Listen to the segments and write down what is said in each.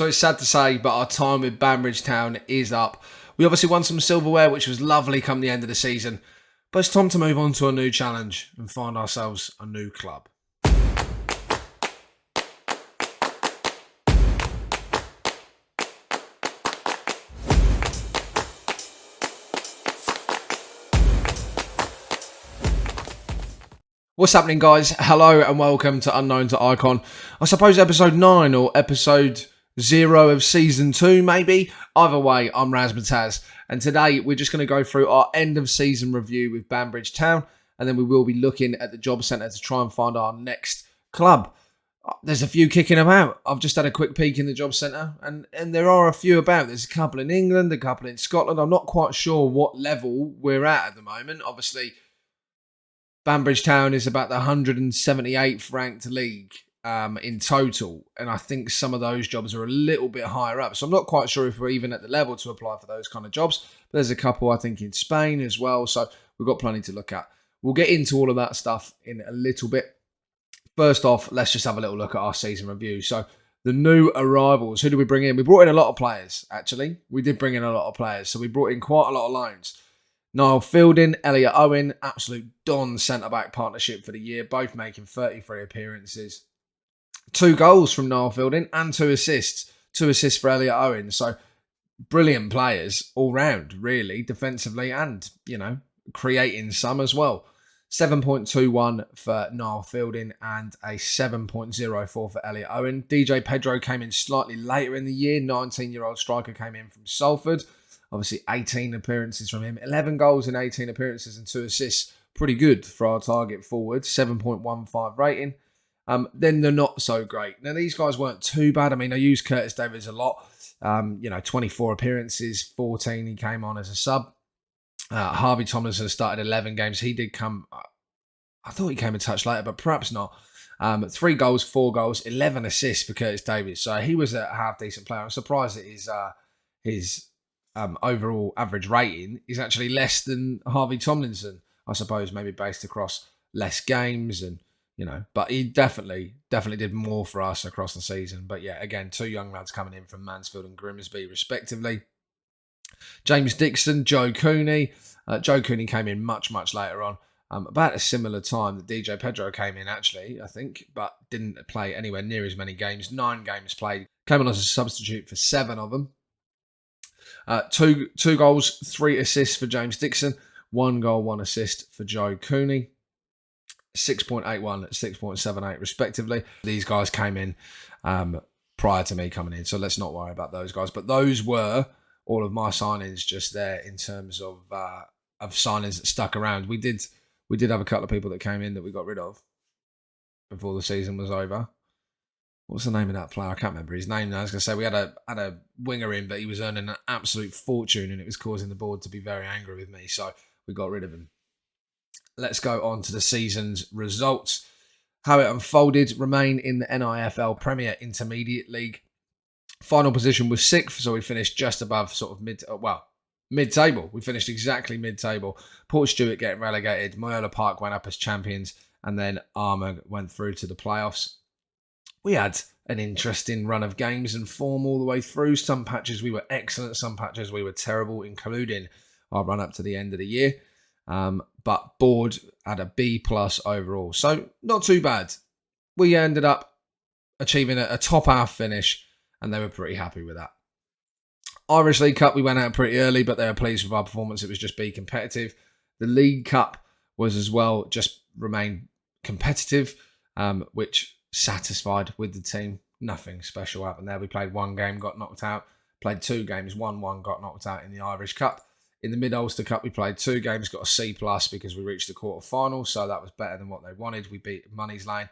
So it's sad to say, but our time with Banbridge Town is up. We obviously won some silverware, which was lovely come the end of the season. But it's time to move on to a new challenge and find ourselves a new club. What's happening, guys? Hello and welcome to Unknown to Icon. I suppose episode 9 or episode 0 of season 2, maybe. Either way, I'm Razmataz. And today we're just going to go through our end of season review with Banbridge Town. And then we will be looking at the job centre to try and find our next club. There's a few kicking about. I've just had a quick peek in the job centre. And there are a few about. There's a couple in England, a couple in Scotland. I'm not quite sure what level we're at the moment. Obviously, Banbridge Town is about the 178th ranked league in total. And I think some of those jobs are a little bit higher up. So I'm not quite sure if we're even at the level to apply for those kind of jobs. But there's a couple, I think, in Spain as well. So we've got plenty to look at. We'll get into all of that stuff in a little bit. First off, let's just have a little look at our season review. So the new arrivals, who did we bring in? We brought in a lot of players, actually. We did bring in a lot of players. So we brought in quite a lot of loans. Niall Fielding, Elliot Owen, absolute Don centre-back partnership for the year, both making 33 appearances. 2 goals from Niall Fielding and 2 assists. 2 assists for Elliot Owen. So brilliant players all round, really, defensively and, creating some as well. 7.21 for Niall Fielding and a 7.04 for Elliot Owen. DJ Pedro came in slightly later in the year. 19-year-old striker came in from Salford. Obviously, 18 appearances from him. 11 goals in 18 appearances and 2 assists. Pretty good for our target forward. 7.15 rating. Then they're not so great. Now, these guys weren't too bad. I mean, I used Curtis Davies a lot. 24 appearances, 14 he came on as a sub. Harvey Tomlinson started 11 games. He did come, I thought he came a touch later, but perhaps not. 3 goals, 4 goals, 11 assists for Curtis Davies. So he was a half-decent player. I'm surprised that his overall average rating is actually less than Harvey Tomlinson, I suppose, maybe based across less games and, but he definitely did more for us across the season. But yeah, again, 2 young lads coming in from Mansfield and Grimsby, respectively. James Dixon, Joe Cooney. Joe Cooney came in much, much later on. About a similar time that DJ Pedro came in, actually, I think, but didn't play anywhere near as many games. 9 games played. Came on as a substitute for 7 of them. 2 goals, 3 assists for James Dixon. 1 goal, 1 assist for Joe Cooney. 6.81 at 6.78 respectively. These guys came in prior to me coming in, so let's not worry about those guys. But those were all of my signings just there in terms of signings that stuck around. We did have a couple of people that came in that we got rid of before the season was over. What's the name of that player? I can't remember his name now. I was going to say we had a winger in, but he was earning an absolute fortune and it was causing the board to be very angry with me. So we got rid of him. Let's go on to the season's results. How it unfolded: remain in the NIFL Premier Intermediate League. Final position was 6th, so we finished just above sort of mid-table. We finished exactly mid-table. Port Stewart getting relegated. Moyola Park went up as champions, and then Armour went through to the playoffs. We had an interesting run of games and form all the way through. Some patches we were excellent, some patches we were terrible, including our run up to the end of the year. But board had a B+ overall, so not too bad. We ended up achieving a top half finish, and they were pretty happy with that. Irish League Cup, we went out pretty early, but they were pleased with our performance. It was just be competitive. The League Cup was as well, just remain competitive, which satisfied with the team. Nothing special happened there. We played 1 game, got knocked out. Played 2 games, won 1, got knocked out in the Irish Cup. In the Mid-Ulster Cup, we played 2 games, got a C+ because we reached the quarter-final, so that was better than what they wanted. We beat Money's Lane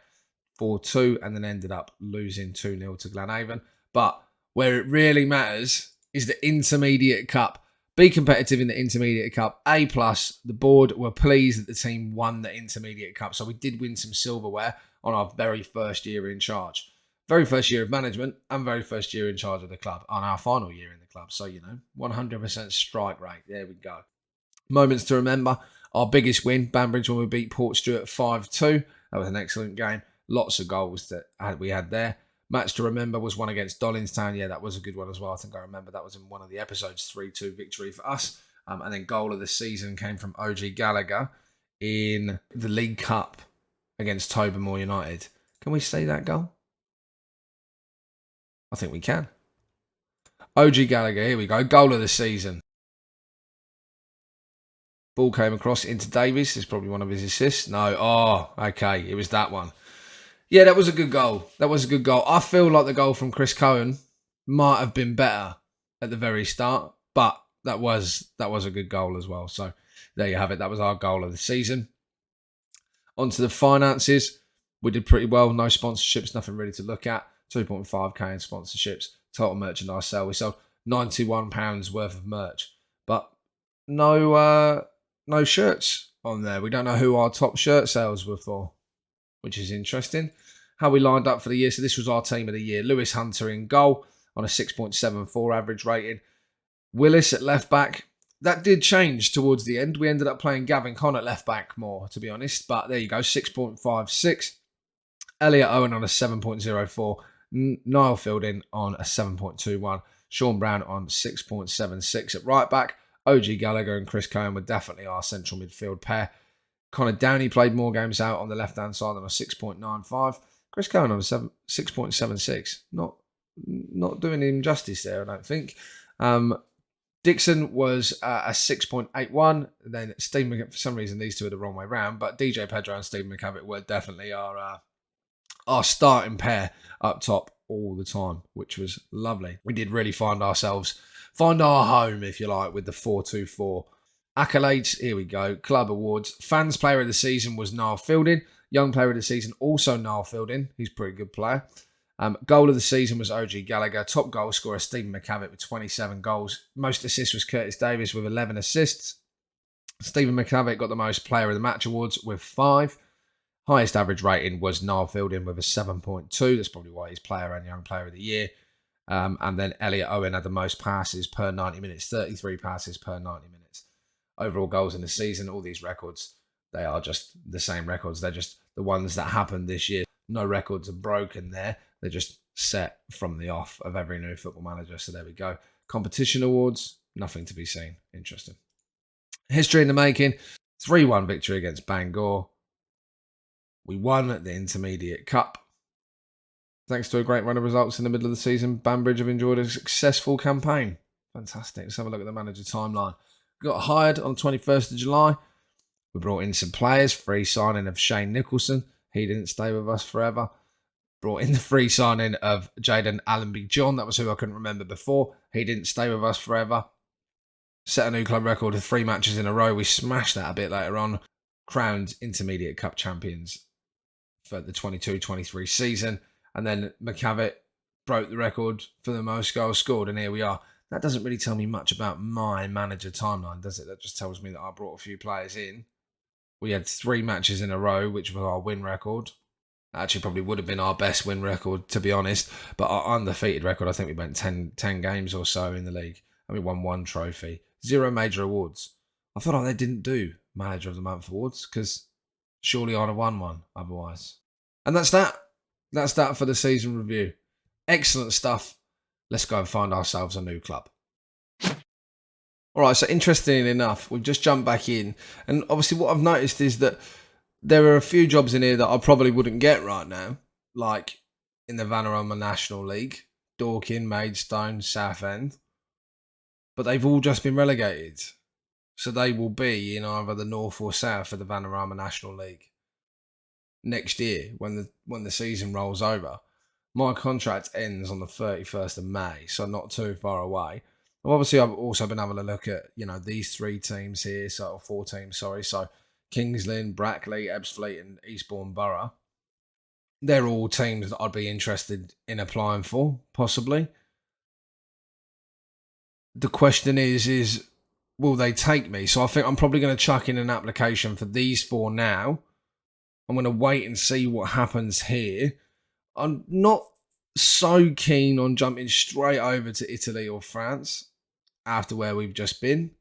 4-2 and then ended up losing 2-0 to Glenavon. But where it really matters is the Intermediate Cup. Be competitive in the Intermediate Cup. A+. The board were pleased that the team won the Intermediate Cup, so we did win some silverware on our very first year in charge. Very first year of management and very first year in charge of the club, on our final year in the club. So, 100% strike rate. There we go. Moments to remember. Our biggest win, Banbridge, when we beat Port Stewart 5-2. That was an excellent game. Lots of goals that we had there. Match to remember was one against Dollingstown. Yeah, that was a good one as well. I think I remember that was in one of the episodes, 3-2 victory for us. And then goal of the season came from OG Gallagher in the League Cup against Tobermoor United. Can we say that goal? I think we can. OG Gallagher, here we go. Goal of the season. Ball came across into Davies. It's probably one of his assists. No. Oh, okay. It was that one. Yeah, that was a good goal. That was a good goal. I feel like the goal from Chris Cohen might have been better at the very start, but that was a good goal as well. So there you have it. That was our goal of the season. On to the finances. We did pretty well. No sponsorships, nothing really to look at. 2.5k in sponsorships. Total merchandise sale. We sold £91 worth of merch, but no shirts on there. We don't know who our top shirt sales were for, which is interesting. How we lined up for the year. So this was our team of the year. Lewis Hunter in goal on a 6.74 average rating. Willis at left back. That did change towards the end. We ended up playing Gavin Conn at left back more, to be honest. But there you go, 6.56. Elliot Owen on a 7.04. Niall Fielding on a 7.21. Sean Brown on 6.76 at right back. OG Gallagher and Chris Cohen were definitely our central midfield pair. Connor Downey played more games out on the left-hand side on a 6.95. Chris Cohen on a 6.76. Not doing him justice there, I don't think. Dixon was a 6.81. Then Steve McCavitt, for some reason, these two are the wrong way round, but DJ Pedro and Steve McCavitt were definitely our starting pair up top all the time, which was lovely. We did really find our home, if you like, with the 4-2-4. Accolades, here we go. Club awards. Fans Player of the Season was Niall Fielding. Young Player of the Season, also Niall Fielding. He's a pretty good player. Goal of the season was OG Gallagher. Top goal scorer, Stephen McCavitt with 27 goals. Most assists was Curtis Davis with 11 assists. Stephen McCavitt got the most Player of the Match awards with 5. Highest average rating was Niall Fielding with a 7.2. That's probably why he's Player and Young Player of the Year. And then Elliot Owen had the most passes per 90 minutes. 33 passes per 90 minutes. Overall goals in the season, all these records, they are just the same records. They're just the ones that happened this year. No records are broken there. They're just set from the off of every new Football Manager. So there we go. Competition awards, nothing to be seen. Interesting. History in the making. 3-1 victory against Bangor. We won the Intermediate Cup. Thanks to a great run of results in the middle of the season, Banbridge have enjoyed a successful campaign. Fantastic. Let's have a look at the manager timeline. We got hired on the 21st of July. We brought in some players. Free signing of Shane Nicholson. He didn't stay with us forever. Brought in the free signing of Jaden Allenby-John. That was who I couldn't remember before. He didn't stay with us forever. Set a new club record of 3 matches in a row. We smashed that a bit later on. Crowned Intermediate Cup champions for the 22-23 season. And then McCavitt broke the record for the most goals scored. And here we are. That doesn't really tell me much about my manager timeline, does it? That just tells me that I brought a few players in. We had 3 matches in a row, which was our win record. Actually, probably would have been our best win record, to be honest. But our undefeated record, I think we went 10 games or so in the league. And we won 1 trophy. 0 major awards. I felt like they didn't do Manager of the Month awards because surely I'd have won one otherwise. And that's that. That's that for the season review. Excellent stuff. Let's go and find ourselves a new club. All right, so interestingly enough, we've just jumped back in. And obviously what I've noticed is that there are a few jobs in here that I probably wouldn't get right now, like in the Vanarama National League, Dorking, Maidstone, Southend. But they've all just been relegated. So they will be in either the North or South of the Vanarama National League next year when the season rolls over. My contract ends on the 31st of May, so not too far away. Obviously, I've also been having a look at, these 3 teams here, so 4 teams, sorry. So Kings Lynn, Brackley, Ebbsfleet and Eastbourne Borough. They're all teams that I'd be interested in applying for, possibly. The question is will they take me? So I think I'm probably going to chuck in an application for these 4 now. I'm going to wait and see what happens here. I'm not so keen on jumping straight over to Italy or France after where we've just been.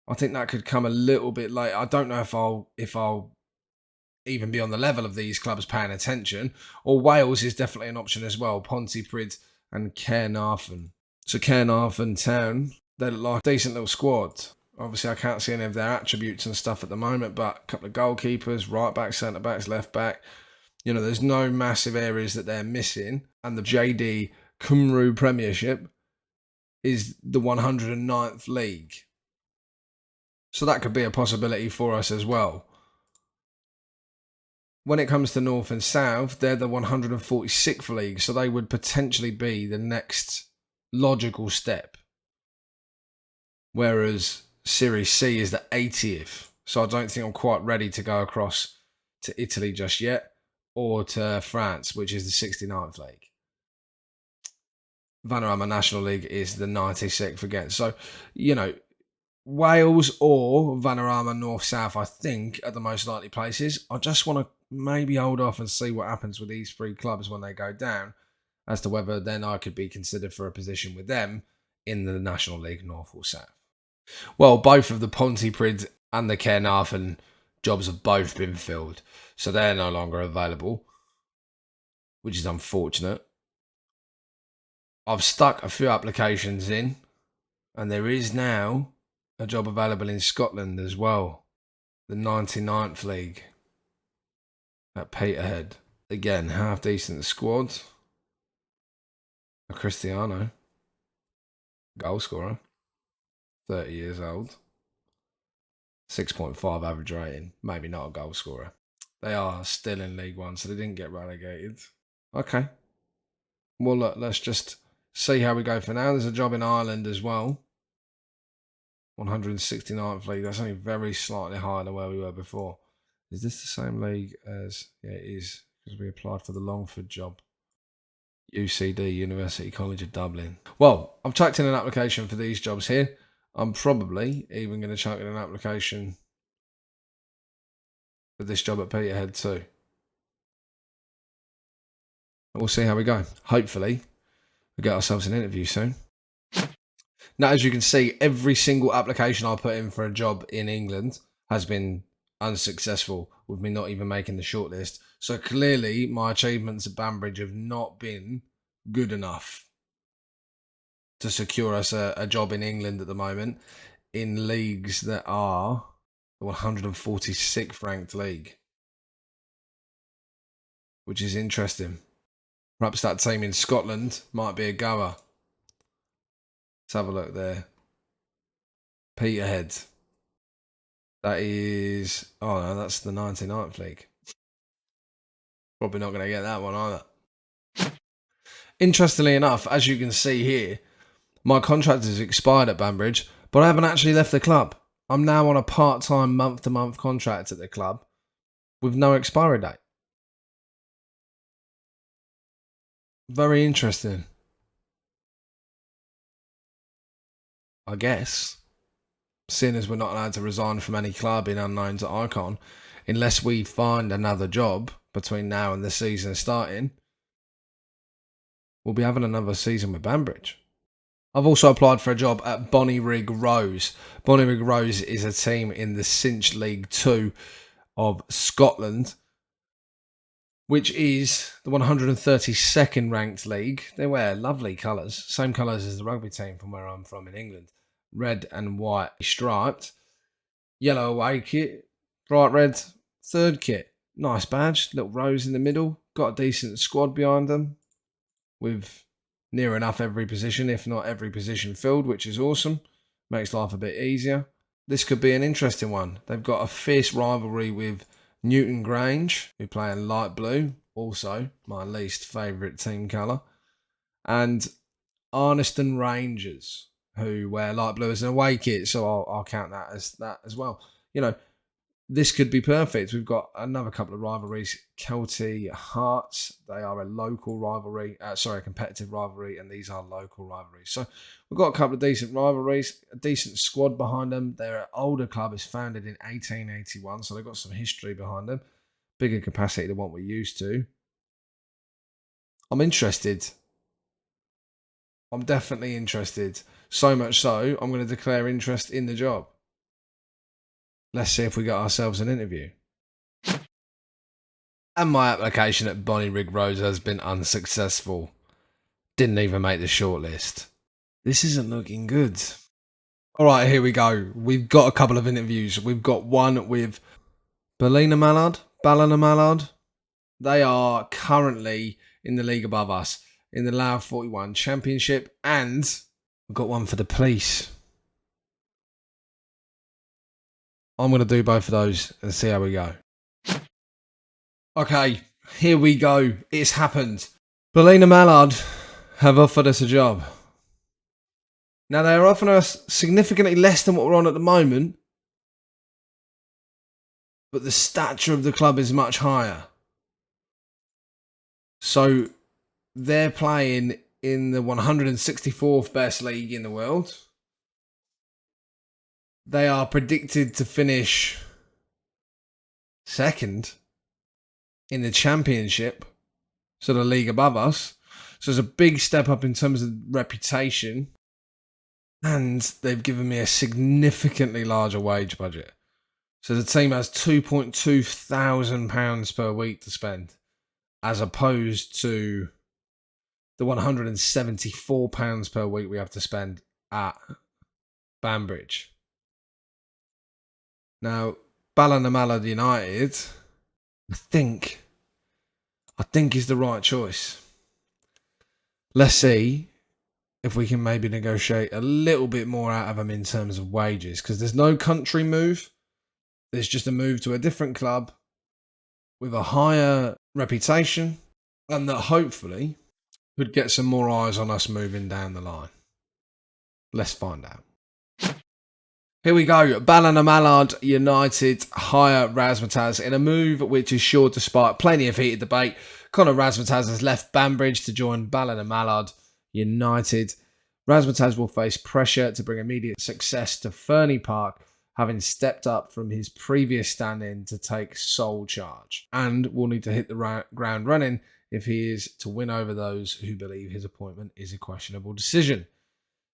I think that could come a little bit late. I don't know if I'll even be on the level of these clubs paying attention. Or Wales is definitely an option as well. Pontypridd and Caernarfon. So Caernarfon Town, they look like a decent little squad. Obviously, I can't see any of their attributes and stuff at the moment, but a couple of goalkeepers, right back, centre backs, left back. There's no massive areas that they're missing. And the JD Cymru Premiership is the 109th league. So that could be a possibility for us as well. When it comes to North and South, they're the 146th league. So they would potentially be the next logical step. Whereas Series C is the 80th. So I don't think I'm quite ready to go across to Italy just yet. Or to France, which is the 69th league. Vanarama National League is the 96th again. So, Wales or Vanarama North-South, I think, are the most likely places. I just want to maybe hold off and see what happens with these three clubs when they go down, as to whether then I could be considered for a position with them in the National League North or South. Well, both of the Pontypridd and the Caernarfon jobs have both been filled, so they're no longer available, which is unfortunate. I've stuck a few applications in, and there is now a job available in Scotland as well, the 99th League at Peterhead. Again, half decent squad. A Cristiano, goal scorer, 30 years old. 6.5 average rating. Maybe not a goal scorer. They are still in League One, so they didn't get relegated. Okay. Well, look, let's just see how we go for now. There's a job in Ireland as well. 169th league. That's only very slightly higher than where we were before. Is this the same league as... Yeah, it is. Because we applied for the Longford job. UCD, University College of Dublin. Well, I've chucked in an application for these jobs here. I'm probably even going to chuck in an application for this job at Peterhead too. We'll see how we go. Hopefully, we'll get ourselves an interview soon. Now, as you can see, every single application I put in for a job in England has been unsuccessful, with me not even making the shortlist. So clearly, my achievements at Banbridge have not been good enough to secure us a job in England at the moment in leagues that are the 146th ranked league, which is interesting. Perhaps that team in Scotland might be a goer. Let's have a look there. Peterhead. That is... Oh, no, that's the 99th league. Probably not going to get that one either. Interestingly enough, as you can see here, my contract has expired at Banbridge, but I haven't actually left the club. I'm now on a part-time month-to-month contract at the club with no expiry date. Very interesting. I guess. Seeing as we're not allowed to resign from any club in Unknown to Icon, unless we find another job between now and the season starting, we'll be having another season with Banbridge. I've also applied for a job at Bonnyrigg Rose. Bonnyrigg Rose is a team in the Cinch League 2 of Scotland, which is the 132nd ranked league. They wear lovely colours, same colours as the rugby team from where I'm from in England. Red and white striped. Yellow away kit, bright red third kit. Nice badge, little rose in the middle. Got a decent squad behind them with near enough every position, if not every position filled, which is awesome. Makes life a bit easier. This could be an interesting one. They've got a fierce rivalry with Newton Grange, who play in light blue, also my least favourite team colour, and Arniston Rangers, who wear light blue as an away kit, so I'll count that as well. This could be perfect. We've got another couple of rivalries. Kelty Hearts, they are a local rivalry, a competitive rivalry, and these are local rivalries. So we've got a couple of decent rivalries, a decent squad behind them. They're an older club, it's founded in 1881, so they've got some history behind them. Bigger capacity than what we're used to. I'm interested. I'm definitely interested. So much so, I'm going to declare interest in the job. Let's see if we got ourselves an interview. And my application at Bonnyrigg Rose has been unsuccessful. Didn't even make the shortlist. This isn't looking good. All right, here we go. We've got a couple of interviews. We've got one with Ballinamallard. They are currently in the league above us in the Loud 41 Championship, and we've got one for the police. I'm going to do both of those and see how we go. Okay, here we go. It's happened. Ballinamallard have offered us a job. Now, they are offering us significantly less than what we're on at the moment, but the stature of the club is much higher. So, they're playing in the 164th best league in the world. They are predicted to finish second in the Championship, so the league above us. So it's a big step up in terms of reputation. And they've given me a significantly larger wage budget. So the team has £2,200 per week to spend, as opposed to the £174 per week we have to spend at Banbridge. Now, Ballinamallard United, I think is the right choice. Let's see if we can maybe negotiate a little bit more out of them in terms of wages, because there's no country move. There's just a move to a different club with a higher reputation, and that hopefully could get some more eyes on us moving down the line. Let's find out. Here we go. Ballinamallard United hire Razmataz in a move which is sure to spark plenty of heated debate. Conor Razmataz has left Banbridge to join Ballinamallard United. Razmataz will face pressure to bring immediate success to Fernie Park, having stepped up from his previous stand-in to take sole charge, and will need to hit the ground running if he is to win over those who believe his appointment is a questionable decision.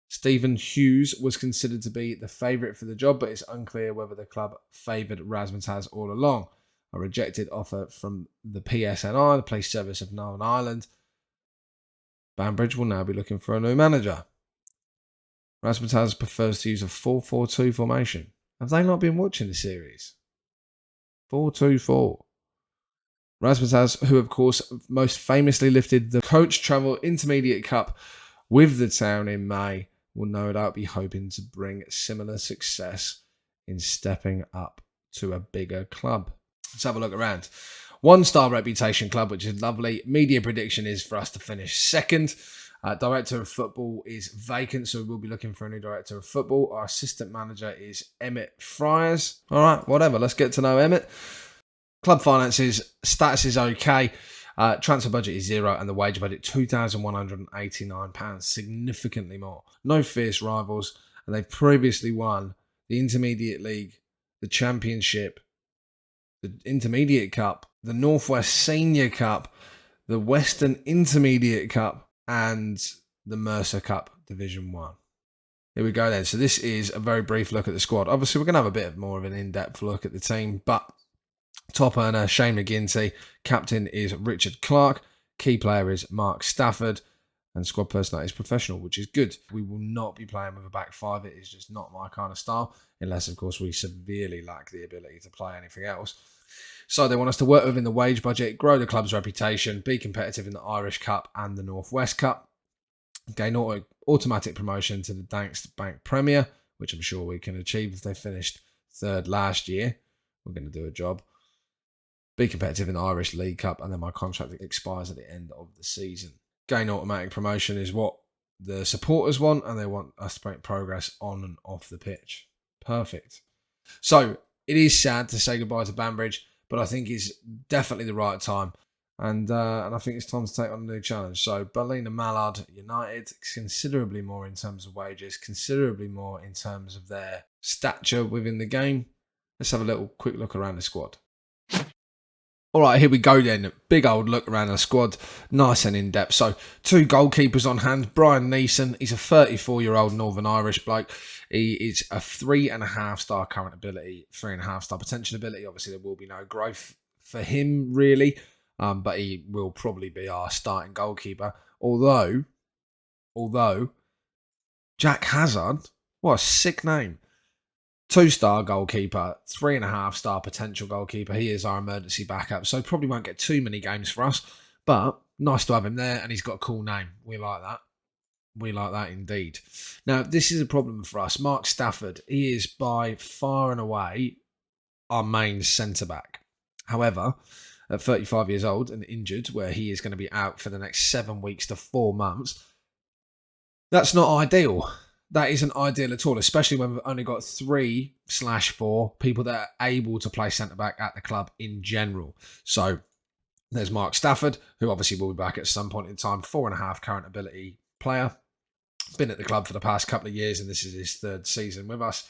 Stephen Hughes was considered to be the favourite for the job, but it's unclear whether the club favoured Razmataz all along. A rejected offer from the PSNI, the Police Service of Northern Ireland. Banbridge will now be looking for a new manager. Razmataz prefers to use a 4-4-2 formation. Have they not been watching the series? 4-2-4. Razmataz, who of course most famously lifted the Coach Travel Intermediate Cup with the town in May, will no doubt be hoping to bring similar success in stepping up to a bigger club. Let's have a look around. 1-star reputation club, which is lovely. Media prediction is for us to finish second. Director of football is vacant, so we'll be looking for a new director of football. Our assistant manager is Emmett Friars. All right, whatever. Let's get to know Emmett. Club finances, status is okay. Transfer budget is zero, and the wage budget £2,189, significantly more. No fierce rivals, and they've previously won the Intermediate League, the Championship, the Intermediate Cup, the Northwest Senior Cup, the Western Intermediate Cup, and the Mercer Cup Division 1. Here we go then. So this is a very brief look at the squad. Obviously, we're going to have a bit more of an in-depth look at the team, but top earner, Shane McGinty. Captain is Richard Clark. Key player is Mark Stafford. And squad personality is professional, which is good. We will not be playing with a back five. It is just not my kind of style, unless, of course, we severely lack the ability to play anything else. So they want us to work within the wage budget, grow the club's reputation, be competitive in the Irish Cup and the Northwest Cup, gain automatic promotion to the Danks Bank Premier, which I'm sure we can achieve if they finished third last year. We're going to do a job. Be competitive in the Irish League Cup, and then my contract expires at the end of the season. Gain automatic promotion is what the supporters want, and they want us to make progress on and off the pitch. Perfect. So it is sad to say goodbye to Banbridge, but I think it's definitely the right time. And I think it's time to take on a new challenge. So Ballinamallard United, considerably more in terms of wages, considerably more in terms of their stature within the game. Let's have a little quick look around the squad. All right, here we go then. Big old look around the squad. Nice and in-depth. So, 2 goalkeepers on hand. Brian Neeson, he's a 34-year-old Northern Irish bloke. He is a 3.5-star current ability, 3.5-star potential ability. Obviously, there will be no growth for him, really. But he will probably be our starting goalkeeper. Although Jack Hazard, what a sick name. 2-star goalkeeper, 3.5-star potential goalkeeper. He is our emergency backup, so probably won't get too many games for us. But nice to have him there, and he's got a cool name. We like that. We like that indeed. Now, this is a problem for us. Mark Stafford, he is by far and away our main centre-back. However, at 35 years old and injured, where he is going to be out for the next 7 weeks to 4 months, that's not ideal. That isn't ideal at all, especially when we've only got 3/4 people that are able to play centre-back at the club in general. So there's Mark Stafford, who obviously will be back at some point in time, 4.5 current ability player. Been at the club for the past couple of years, and this is his 3rd season with us.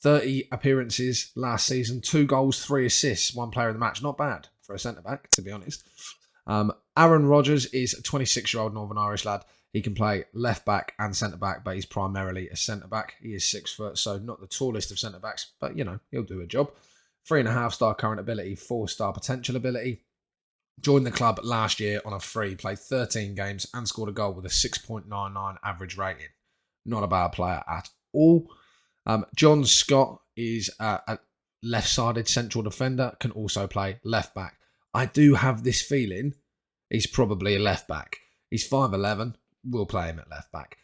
30 appearances last season, 2 goals, 3 assists, 1 player of the match. Not bad for a centre-back, to be honest. Aaron Rodgers is a 26-year-old Northern Irish lad. He can play left-back and centre-back, but he's primarily a centre-back. He is 6 foot, so not the tallest of centre-backs, but, he'll do a job. 3.5-star current ability, 4-star potential ability. Joined the club last year on a free, played 13 games and scored a goal with a 6.99 average rating. Not a bad player at all. John Scott is a left-sided central defender, can also play left-back. I do have this feeling he's probably a left-back. He's 5'11", we'll play him at left-back.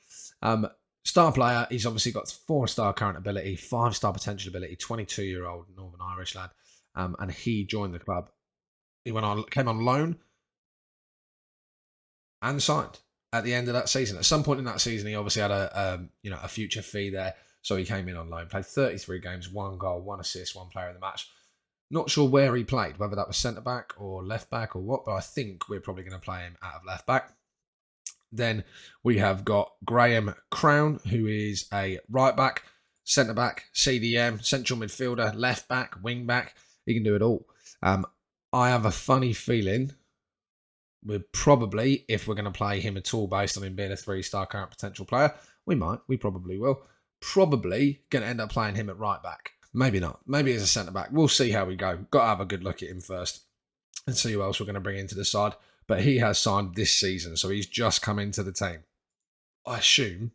Star player, he's obviously got 4-star current ability, 5-star potential ability, 22-year-old Northern Irish lad, and he joined the club. He came on loan and signed at the end of that season. At some point in that season, he obviously had a future fee there, so he came in on loan. Played 33 games, 1 goal, 1 assist, 1 player of the match. Not sure where he played, whether that was centre back or left back or what, but I think we're probably going to play him out of left back. Then we have got Graham Crown, who is a right back, centre back, CDM, central midfielder, left back, wing back. He can do it all. I have a funny feeling we're probably, if we're going to play him at all based on him being a 3-star current potential player, we probably will, probably going to end up playing him at right back. Maybe not. Maybe as a centre back. We'll see how we go. Got to have a good look at him first and see who else we're going to bring into the side. But he has signed this season, so he's just come into the team. I assume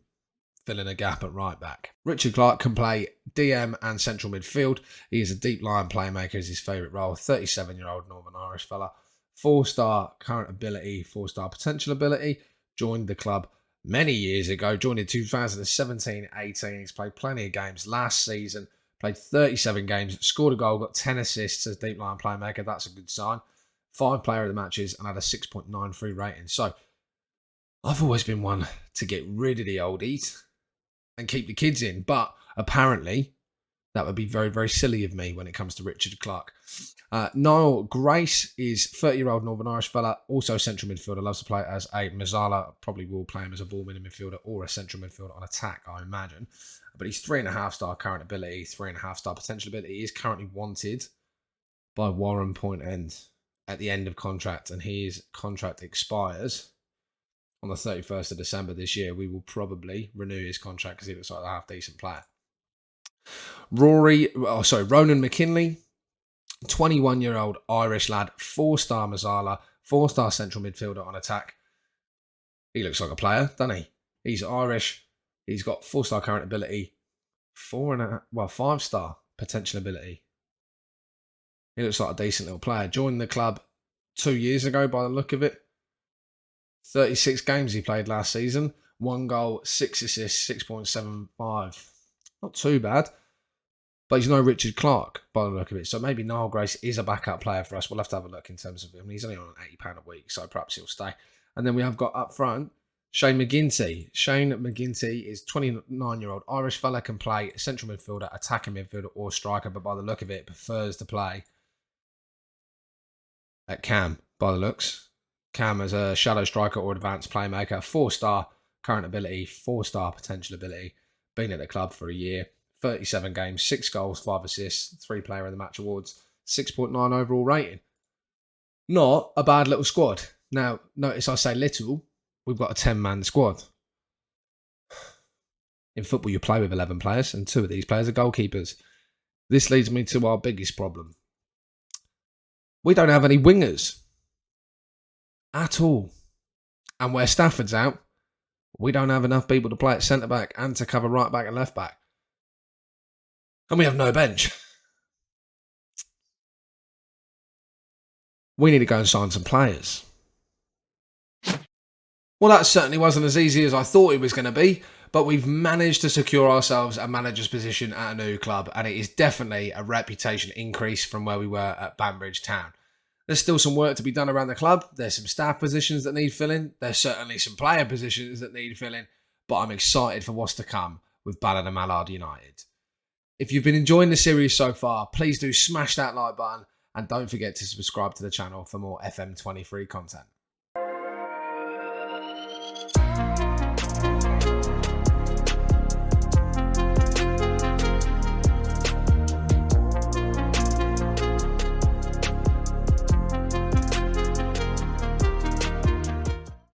filling a gap at right back. Richard Clark can play DM and central midfield. He is a deep line playmaker, is his favourite role. 37-year-old Northern Irish fella. 4-star current ability, 4-star potential ability. Joined the club many years ago. Joined in 2017-18. He's played plenty of games last season. Played 37 games, scored a goal, got 10 assists as deep line playmaker. That's a good sign. 5 player of the matches and had a 6.93 rating. So I've always been one to get rid of the oldies and keep the kids in. But apparently that would be very, very silly of me when it comes to Richard Clark. Niall Grace is 30-year-old Northern Irish fella, also central midfielder, loves to play as a Mazzala. Probably will play him as a ball-winning midfielder or a central midfielder on attack, I imagine. But he's 3.5-star current ability, 3.5-star potential ability. He is currently wanted by Warren Point End at the end of contract, and his contract expires on the 31st of December this year. We will probably renew his contract because he looks like a half-decent player. Ronan McKinley, 21-year-old Irish lad, 4-star Mazzala, 4-star central midfielder on attack. He looks like a player, doesn't he? He's Irish. He's got 4-star current ability, 5-star potential ability. He looks like a decent little player. Joined the club 2 years ago by the look of it. 36 games he played last season. 1 goal, 6 assists, 6.75. Not too bad. But he's no Richard Clark by the look of it. So maybe Niall Grace is a backup player for us. We'll have to have a look in terms of him. He's only on £80 a week, so perhaps he'll stay. And then we have got up front Shane McGinty. Shane McGinty is 29-year-old Irish fella, can play central midfielder, attacking midfielder or striker, but by the look of it, prefers to play at Cam, by the looks. Cam as a shadow striker or advanced playmaker. 4-star current ability, 4-star potential ability. Been at the club for a year. 37 games, 6 goals, 5 assists, 3 player of the match awards, 6.9 overall rating. Not a bad little squad. Now, notice I say little, we've got a 10-man squad. In football, you play with 11 players, and 2 of these players are goalkeepers. This leads me to our biggest problem. We don't have any wingers at all. And where Stafford's out, we don't have enough people to play at centre-back and to cover right-back and left-back. And we have no bench. We need to go and sign some players. Well, that certainly wasn't as easy as I thought it was going to be, but we've managed to secure ourselves a manager's position at a new club, and it is definitely a reputation increase from where we were at Banbridge Town. There's still some work to be done around the club. There's some staff positions that need filling. There's certainly some player positions that need filling, but I'm excited for what's to come with Ballinamallard United. If you've been enjoying the series so far, please do smash that like button and don't forget to subscribe to the channel for more FM23 content.